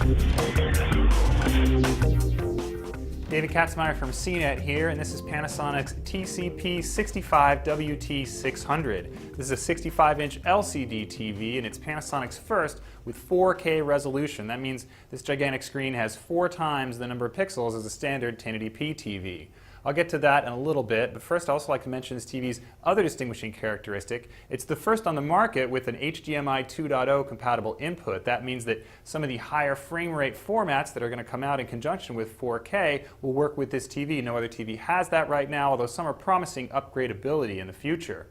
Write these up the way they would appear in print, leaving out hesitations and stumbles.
David Katzmeyer from CNET here, and this is Panasonic's TC-L65WT600. This is a 65-inch LCD TV, and it's Panasonic's first with 4K resolution. That means this gigantic screen has 4 times the number of pixels as a standard 1080p TV. I'll get to that in a little bit, but first I'd also like to mention this TV's other distinguishing characteristic. It's the first on the market with an HDMI 2.0 compatible input. That means that some of the higher frame rate formats that are going to come out in conjunction with 4K will work with this TV. No other TV has that right now, although some are promising upgradability in the future.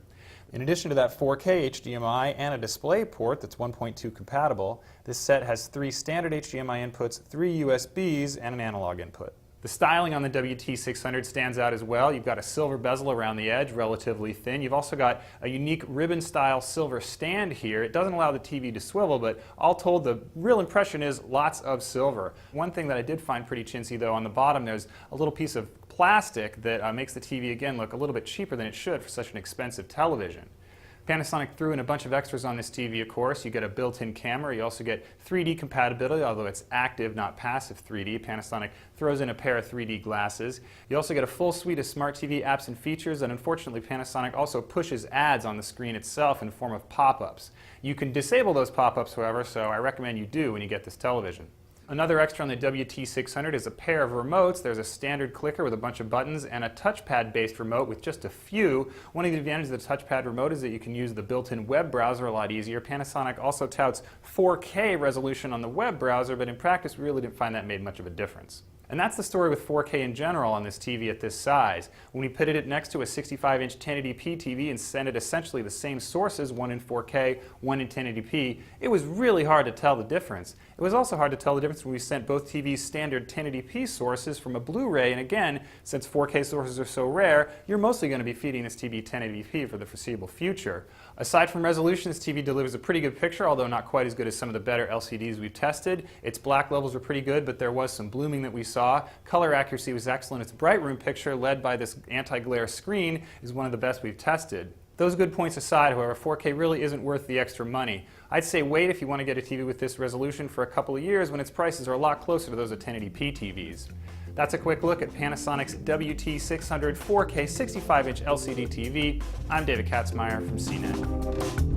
In addition to that 4K HDMI and a display port that's 1.2 compatible, this set has 3 standard HDMI inputs, 3 USBs, and an analog input. The styling on the WT600 stands out as well. You've got a silver bezel around the edge, relatively thin. You've also got a unique ribbon-style silver stand here. It doesn't allow the TV to swivel, but all told, the real impression is lots of silver. One thing that I did find pretty chintzy, though, on the bottom there's a little piece of plastic that makes the TV, again, look a little bit cheaper than it should for such an expensive television. Panasonic threw in a bunch of extras on this TV, of course. You get a built-in camera. You also get 3D compatibility, although it's active, not passive 3D. Panasonic throws in a pair of 3D glasses. You also get a full suite of smart TV apps and features, and unfortunately Panasonic also pushes ads on the screen itself in the form of pop-ups. You can disable those pop-ups, however, so I recommend you do when you get this television. Another extra on the WT600 is a pair of remotes. There's a standard clicker with a bunch of buttons and a touchpad-based remote with just a few. One of the advantages of the touchpad remote is that you can use the built-in web browser a lot easier. Panasonic also touts 4K resolution on the web browser, but in practice we really didn't find that made much of a difference. And that's the story with 4K in general on this TV at this size. When we pitted it next to a 65-inch 1080p TV and sent it essentially the same sources, one in 4K, one in 1080p, it was really hard to tell the difference. It was also hard to tell the difference when we sent both TVs standard 1080p sources from a Blu-ray, and again, since 4K sources are so rare, you're mostly going to be feeding this TV 1080p for the foreseeable future. Aside from resolution, this TV delivers a pretty good picture, although not quite as good as some of the better LCDs we've tested. Its black levels were pretty good, but there was some blooming that we saw. Color accuracy was excellent. Its bright room picture, led by this anti-glare screen, is one of the best we've tested. Those good points aside, however, 4K really isn't worth the extra money. I'd say wait if you want to get a TV with this resolution for a couple of years when its prices are a lot closer to those of 1080p TVs. That's a quick look at Panasonic's WT600 4K 65-inch LCD TV. I'm David Katzmeyer from CNET.